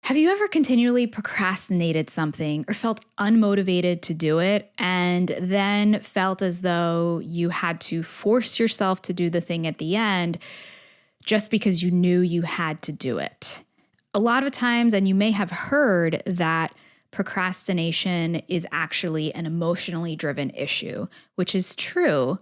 Have you ever continually procrastinated something or felt unmotivated to do it and then felt as though you had to force yourself to do the thing at the end just because you knew you had to do it? A lot of times, and you may have heard that procrastination is actually an emotionally driven issue, which is true.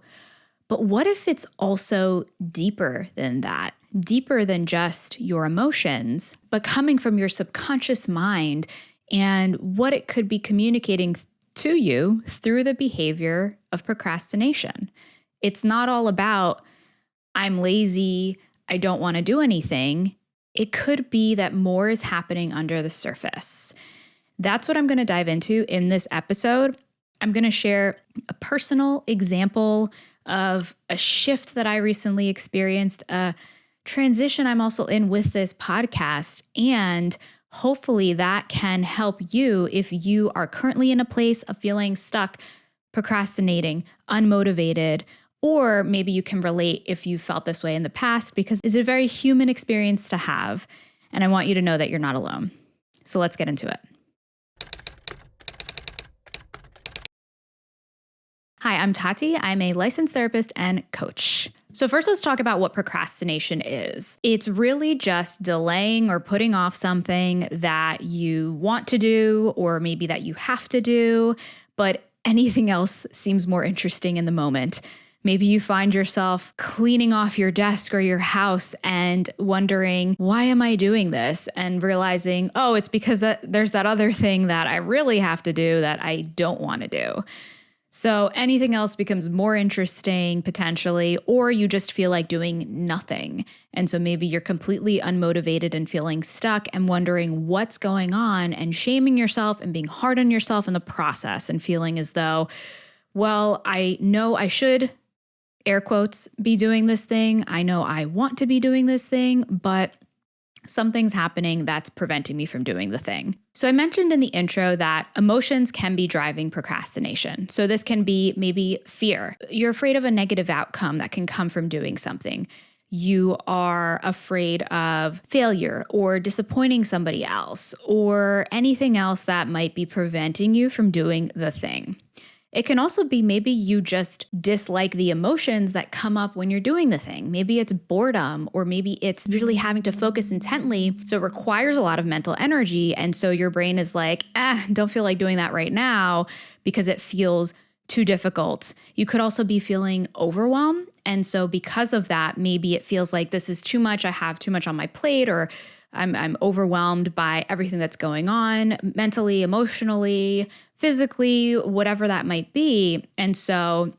But what if it's also deeper than that? Deeper than just your emotions, but coming from your subconscious mind and what it could be communicating to you through the behavior of procrastination. It's not all about, I'm lazy, I don't want to do anything. It could be that more is happening under the surface. That's what I'm going to dive into in this episode. I'm going to share a personal example of a shift that I recently experienced, a transition I'm also in with this podcast, and hopefully that can help you if you are currently in a place of feeling stuck, procrastinating, unmotivated, or maybe you can relate if you felt this way in the past, because it's a very human experience to have, and I want you to know that you're not alone. So let's get into it. Hi, I'm Tati. I'm a licensed therapist and coach. So first, let's talk about what procrastination is. It's really just delaying or putting off something that you want to do, or maybe that you have to do, but anything else seems more interesting in the moment. Maybe you find yourself cleaning off your desk or your house and wondering, why am I doing this? And realizing, oh, it's because there's that other thing that I really have to do that I don't want to do. So anything else becomes more interesting potentially, or you just feel like doing nothing. And so maybe you're completely unmotivated and feeling stuck and wondering what's going on and shaming yourself and being hard on yourself in the process and feeling as though, well, I know I should, air quotes, be doing this thing. I know I want to be doing this thing, but something's happening that's preventing me from doing the thing. So I mentioned in the intro that emotions can be driving procrastination. So this can be maybe fear. You're afraid of a negative outcome that can come from doing something. You are afraid of failure or disappointing somebody else or anything else that might be preventing you from doing the thing. It can also be maybe you just dislike the emotions that come up when you're doing the thing. Maybe it's boredom, or maybe it's really having to focus intently. So it requires a lot of mental energy. And so your brain is like, don't feel like doing that right now because it feels too difficult. You could also be feeling overwhelmed. And so because of that, maybe it feels like this is too much. I have too much on my plate, or I'm overwhelmed by everything that's going on mentally, emotionally, physically, whatever that might be. And so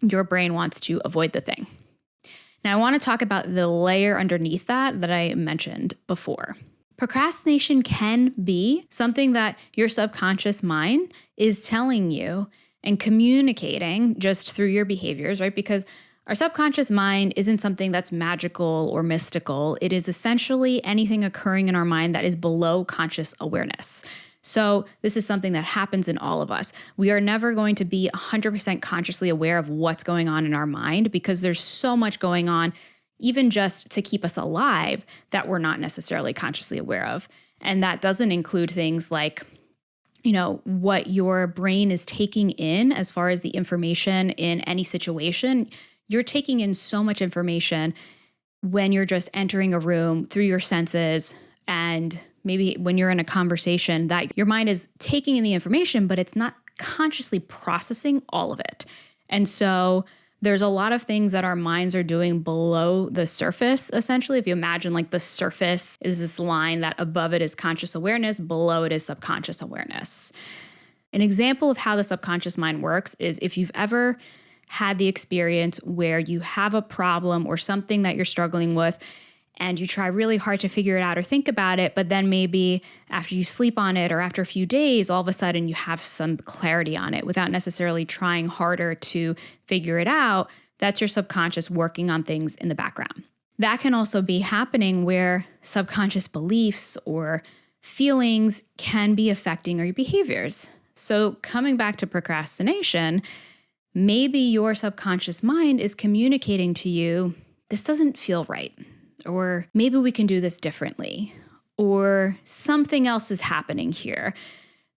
your brain wants to avoid the thing. Now, I want to talk about the layer underneath that I mentioned before. Procrastination can be something that your subconscious mind is telling you and communicating just through your behaviors, right? Because our subconscious mind isn't something that's magical or mystical. It is essentially anything occurring in our mind that is below conscious awareness. So this is something that happens in all of us. We are never going to be 100% consciously aware of what's going on in our mind because there's so much going on, even just to keep us alive, that we're not necessarily consciously aware of. And that doesn't include things like, what your brain is taking in as far as the information in any situation. You're taking in so much information when you're just entering a room through your senses, and maybe when you're in a conversation that your mind is taking in the information, but it's not consciously processing all of it. And so there's a lot of things that our minds are doing below the surface, essentially. If you imagine like the surface is this line that above it is conscious awareness, below it is subconscious awareness. An example of how the subconscious mind works is if you've ever had the experience where you have a problem or something that you're struggling with and you try really hard to figure it out or think about it, but then maybe after you sleep on it or after a few days, all of a sudden you have some clarity on it without necessarily trying harder to figure it out. That's your subconscious working on things in the background. That can also be happening where subconscious beliefs or feelings can be affecting your behaviors. So coming back to procrastination, maybe your subconscious mind is communicating to you, this doesn't feel right, or maybe we can do this differently, or something else is happening here.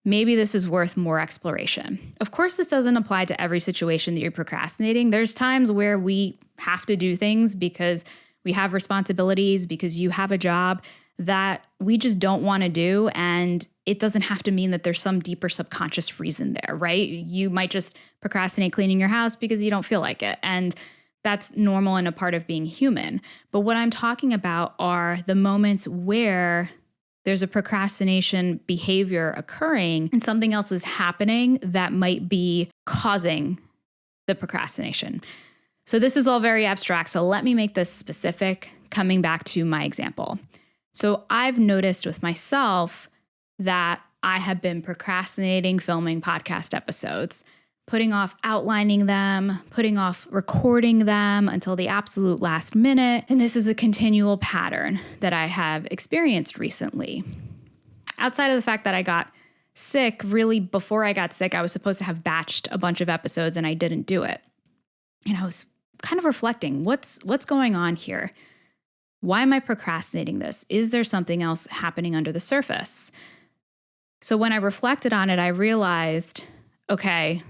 Maybe this is worth more exploration. Of course, this doesn't apply to every situation that you're procrastinating. There's times where we have to do things because we have responsibilities, because you have a job that we just don't want to do. And it doesn't have to mean that there's some deeper subconscious reason there, right? You might just procrastinate cleaning your house because you don't feel like it. And that's normal and a part of being human. But what I'm talking about are the moments where there's a procrastination behavior occurring and something else is happening that might be causing the procrastination. So this is all very abstract. So let me make this specific, coming back to my example. So I've noticed with myself that I have been procrastinating filming podcast episodes, putting off outlining them, putting off recording them until the absolute last minute. And this is a continual pattern that I have experienced recently. Outside of the fact that I got sick, really before I got sick, I was supposed to have batched a bunch of episodes and I didn't do it. And I was kind of reflecting, what's going on here? Why am I procrastinating this? Is there something else happening under the surface? So when I reflected on it, I realized, okay,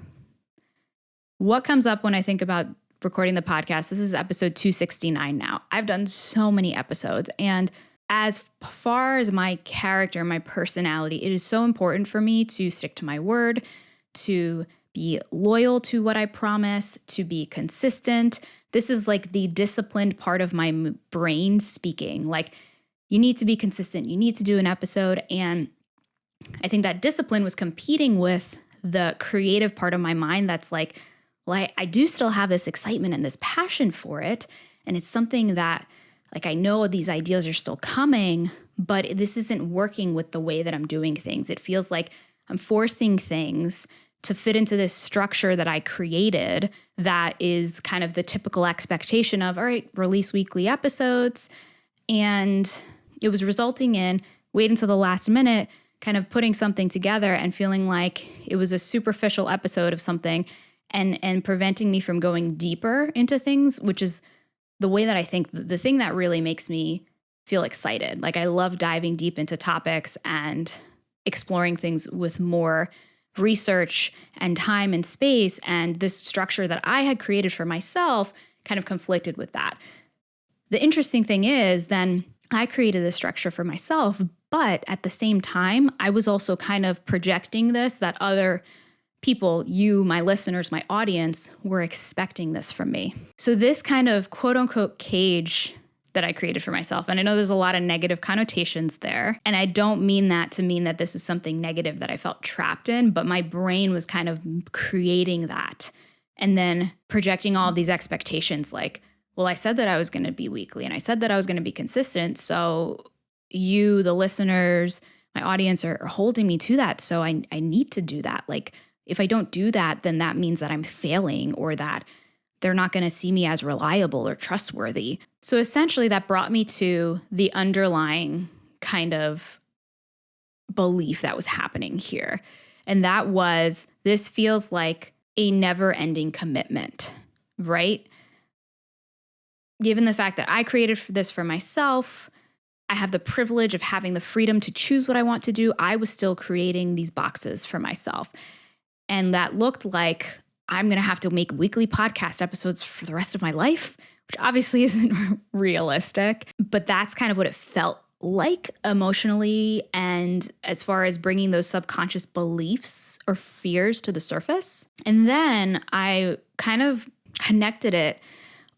what comes up when I think about recording the podcast? This is episode 269 now. I've done so many episodes. And as far as my character, my personality, it is so important for me to stick to my word, to be loyal to what I promise, to be consistent. This is like the disciplined part of my brain speaking. Like, you need to be consistent. You need to do an episode. And I think that discipline was competing with the creative part of my mind that's like, well, I do still have this excitement and this passion for it. And it's something that, like, I know these ideas are still coming, but this isn't working with the way that I'm doing things. It feels like I'm forcing things to fit into this structure that I created that is kind of the typical expectation of, all right, release weekly episodes. And it was resulting in wait until the last minute, kind of putting something together and feeling like it was a superficial episode of something and preventing me from going deeper into things, which is the way that I think the thing that really makes me feel excited. Like, I love diving deep into topics and exploring things with more research and time and space. And this structure that I had created for myself kind of conflicted with that. The interesting thing is then I created this structure for myself, but at the same time, I was also kind of projecting this that other people, you, my listeners, my audience, were expecting this from me. So this kind of quote unquote cage that I created for myself, and I know there's a lot of negative connotations there, and I don't mean that to mean that this was something negative that I felt trapped in, but my brain was kind of creating that and then projecting all of these expectations like, well, I said that I was going to be weekly and I said that I was going to be consistent. So you, the listeners, my audience are holding me to that. So I need to do that. Like, if I don't do that, then that means that I'm failing or that they're not going to see me as reliable or trustworthy. So essentially that brought me to the underlying kind of belief that was happening here. And that was, this feels like a never-ending commitment, right? Given the fact that I created this for myself, I have the privilege of having the freedom to choose what I want to do. I was still creating these boxes for myself. And that looked like I'm going to have to make weekly podcast episodes for the rest of my life, which obviously isn't realistic. But that's kind of what it felt like emotionally, and as far as bringing those subconscious beliefs or fears to the surface. And then I kind of connected it,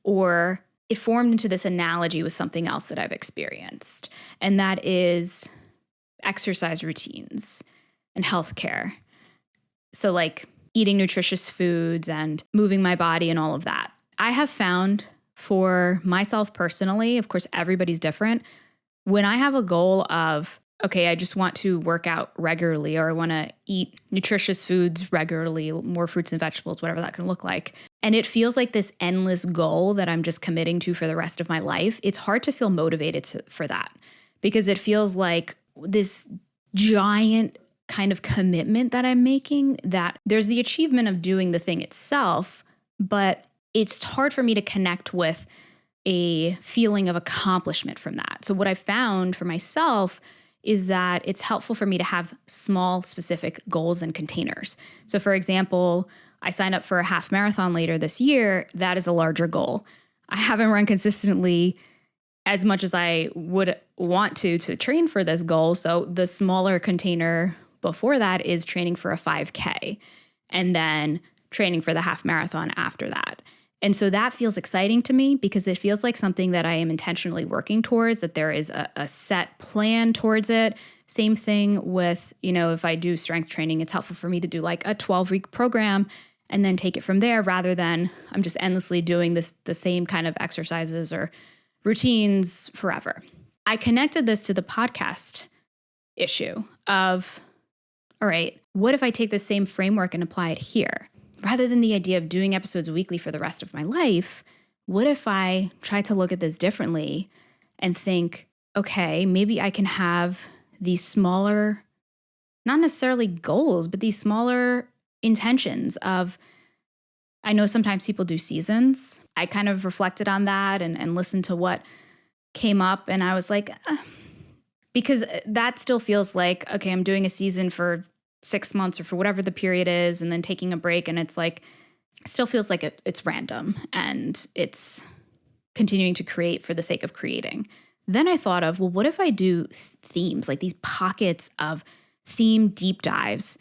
or it formed into this analogy with something else that I've experienced. And that is exercise routines and healthcare. So like eating nutritious foods and moving my body and all of that. I have found for myself personally, of course, everybody's different. When I have a goal of, okay, I just want to work out regularly, or I want to eat nutritious foods regularly, more fruits and vegetables, whatever that can look like, and it feels like this endless goal that I'm just committing to for the rest of my life, it's hard to feel motivated for that, because it feels like this giant kind of commitment that I'm making, that there's the achievement of doing the thing itself, but it's hard for me to connect with a feeling of accomplishment from that. So what I found for myself is that it's helpful for me to have small, specific goals and containers. So for example, I signed up for a half marathon later this year. That is a larger goal. I haven't run consistently as much as I would want to train for this goal. So the smaller container before that is training for a 5K and then training for the half marathon after that. And so that feels exciting to me because it feels like something that I am intentionally working towards, that there is a set plan towards it. Same thing with, if I do strength training, it's helpful for me to do like a 12-week program and then take it from there rather than I'm just endlessly doing the same kind of exercises or routines forever. I connected this to the podcast issue of, all right, what if I take the same framework and apply it here? Rather than the idea of doing episodes weekly for the rest of my life, what if I try to look at this differently and think, okay, maybe I can have these smaller, not necessarily goals, but these smaller intentions of, I know sometimes people do seasons. I kind of reflected on that and listened to what came up. And I was like, because that still feels like, okay, I'm doing a season for 6 months or for whatever the period is, and then taking a break. And it's like, it still feels like it's random and it's continuing to create for the sake of creating. Then I thought of, well, what if I do themes, like these pockets of theme deep dives?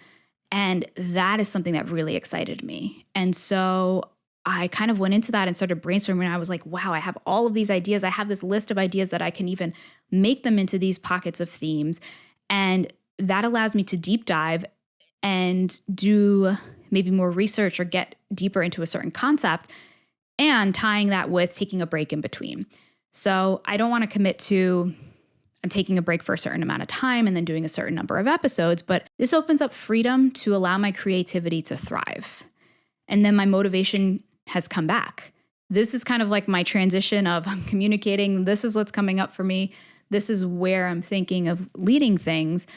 And that is something that really excited me. And so I kind of went into that and started brainstorming. I was like, wow, I have all of these ideas. I have this list of ideas that I can even make them into these pockets of themes. And that allows me to deep dive and do maybe more research or get deeper into a certain concept and tying that with taking a break in between. So I don't want to commit to I'm taking a break for a certain amount of time and then doing a certain number of episodes, but this opens up freedom to allow my creativity to thrive. And then my motivation has come back. This is kind of like my transition of I'm communicating, this is what's coming up for me, this is where I'm thinking of leading things.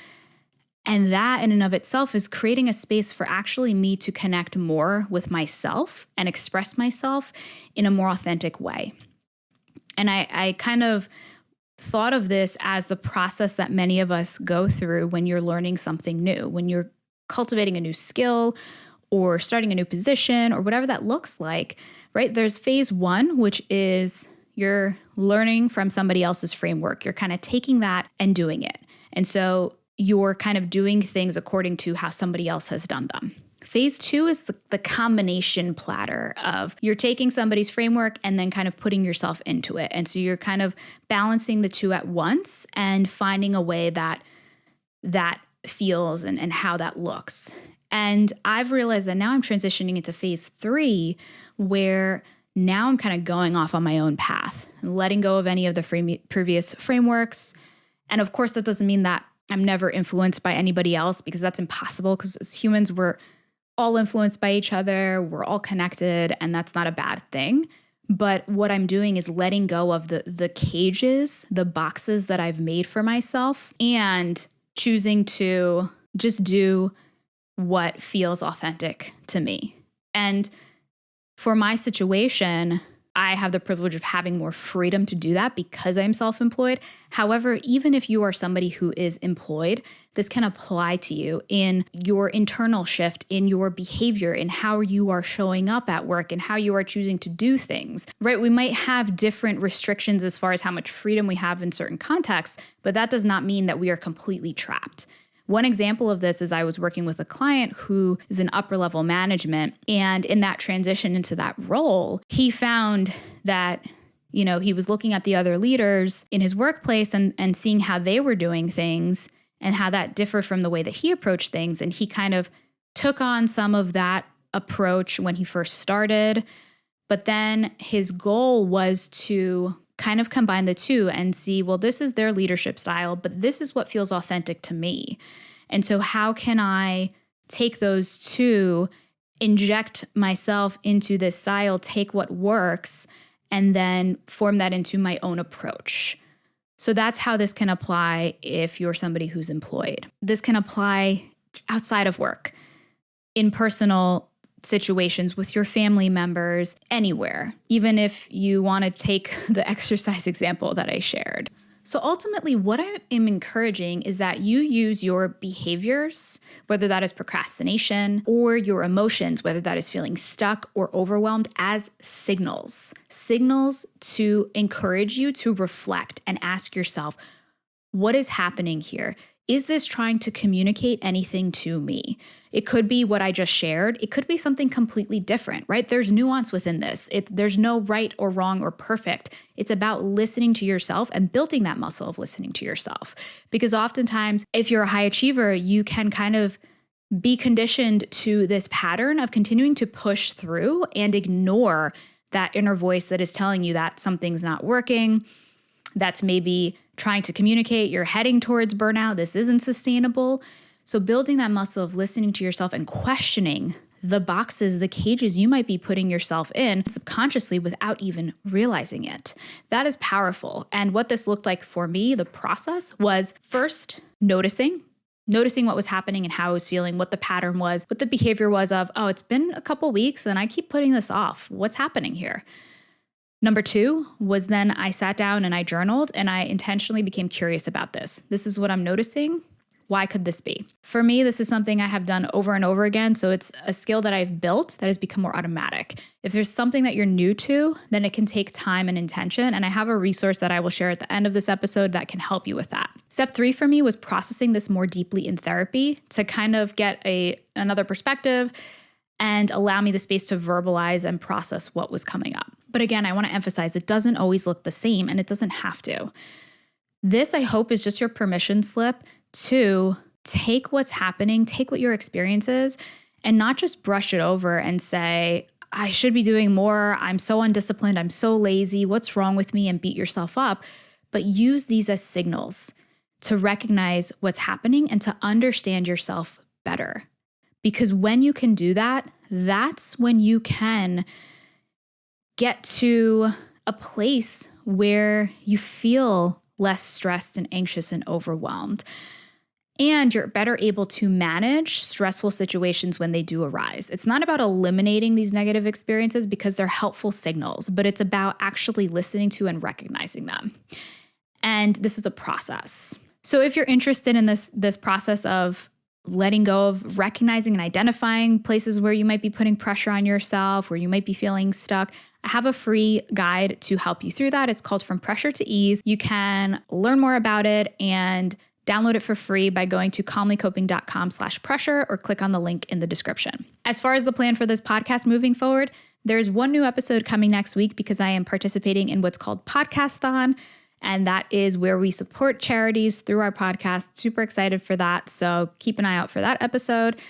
And that in and of itself is creating a space for actually me to connect more with myself and express myself in a more authentic way. And I kind of thought of this as the process that many of us go through when you're learning something new, when you're cultivating a new skill or starting a new position or whatever that looks like, right? There's phase one, which is you're learning from somebody else's framework. You're kind of taking that and doing it. And so you're kind of doing things according to how somebody else has done them. Phase two is the combination platter of you're taking somebody's framework and then kind of putting yourself into it. And so you're kind of balancing the two at once and finding a way that feels and how that looks. And I've realized that now I'm transitioning into phase three, where now I'm kind of going off on my own path and letting go of any of the previous frameworks. And of course, that doesn't mean that I'm never influenced by anybody else, because that's impossible, because as humans, we're all influenced by each other, we're all connected, and that's not a bad thing. But what I'm doing is letting go of the cages, the boxes that I've made for myself, and choosing to just do what feels authentic to me. And for my situation, I have the privilege of having more freedom to do that because I'm self-employed. However, even if you are somebody who is employed, this can apply to you in your internal shift, in your behavior, in how you are showing up at work and how you are choosing to do things, right? We might have different restrictions as far as how much freedom we have in certain contexts, but that does not mean that we are completely trapped. One example of this is I was working with a client who is in upper level management, and in that transition into that role, he found that, he was looking at the other leaders in his workplace and seeing how they were doing things and how that differed from the way that he approached things. And he kind of took on some of that approach when he first started, but then his goal was to kind of combine the two and see, well, this is their leadership style, but this is what feels authentic to me. And so how can I take those two, inject myself into this style, take what works, and then form that into my own approach? So that's how this can apply if you're somebody who's employed. This can apply outside of work, in personal situations with your family members, anywhere, even if you want to take the exercise example that I shared. So ultimately, what I am encouraging is that you use your behaviors, whether that is procrastination, or your emotions, whether that is feeling stuck or overwhelmed, as signals to encourage you to reflect and ask yourself, what is happening here? Is this trying to communicate anything to me? It could be what I just shared. It could be something completely different, right? There's nuance within this. There's no right or wrong or perfect. It's about listening to yourself and building that muscle of listening to yourself. Because oftentimes, if you're a high achiever, you can kind of be conditioned to this pattern of continuing to push through and ignore that inner voice that is telling you that something's not working, that's maybe trying to communicate you're heading towards burnout, this isn't sustainable. So building that muscle of listening to yourself and questioning the boxes, the cages you might be putting yourself in subconsciously without even realizing it. That is powerful. And what this looked like for me, the process was first noticing what was happening and how I was feeling, what the pattern was, what the behavior was of, oh, it's been a couple weeks and I keep putting this off. What's happening here? Number 2 was then I sat down and I journaled and I intentionally became curious about this. This is what I'm noticing. Why could this be? For me, this is something I have done over and over again. So it's a skill that I've built that has become more automatic. If there's something that you're new to, then it can take time and intention. And I have a resource that I will share at the end of this episode that can help you with that. Step 3 for me was processing this more deeply in therapy to kind of get another perspective and allow me the space to verbalize and process what was coming up. But again, I want to emphasize it doesn't always look the same and it doesn't have to. This, I hope, is just your permission slip to take what's happening, take what your experience is, and not just brush it over and say, I should be doing more, I'm so undisciplined, I'm so lazy, what's wrong with me, and beat yourself up, but use these as signals to recognize what's happening and to understand yourself better. Because when you can do that, that's when you can get to a place where you feel less stressed and anxious and overwhelmed. And you're better able to manage stressful situations when they do arise. It's not about eliminating these negative experiences because they're helpful signals, but it's about actually listening to and recognizing them. And this is a process. So if you're interested in this process of letting go of recognizing and identifying places where you might be putting pressure on yourself, where you might be feeling stuck, I have a free guide to help you through that. It's called From Pressure to Ease. You can learn more about it and download it for free by going to calmlycoping.com/pressure or click on the link in the description. As far as the plan for this podcast moving forward, there's one new episode coming next week because I am participating in what's called Podcastathon. And that is where we support charities through our podcast. Super excited for that. So keep an eye out for that episode.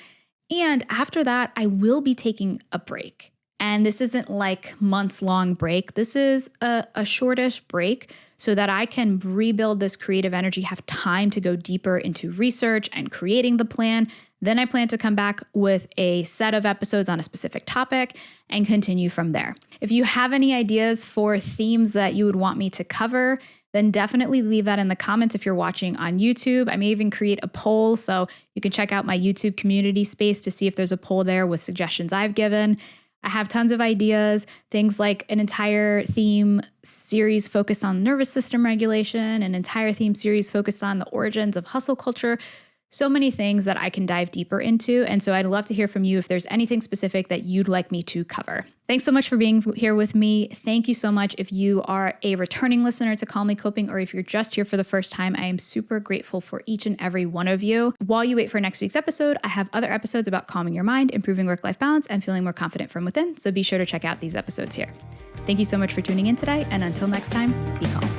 And after that, I will be taking a break. And this isn't like months-long break. This is a shortish break so that I can rebuild this creative energy, have time to go deeper into research and creating the plan. Then I plan to come back with a set of episodes on a specific topic and continue from there. If you have any ideas for themes that you would want me to cover, then definitely leave that in the comments if you're watching on YouTube. I may even create a poll, so you can check out my YouTube community space to see if there's a poll there with suggestions I've given. I have tons of ideas, things like an entire theme series focused on nervous system regulation, an entire theme series focused on the origins of hustle culture. So many things that I can dive deeper into. And so I'd love to hear from you if there's anything specific that you'd like me to cover. Thanks so much for being here with me. Thank you so much. If you are a returning listener to Calmly Coping, or if you're just here for the first time, I am super grateful for each and every one of you. While you wait for next week's episode, I have other episodes about calming your mind, improving work-life balance, and feeling more confident from within. So be sure to check out these episodes here. Thank you so much for tuning in today. And until next time, be calm.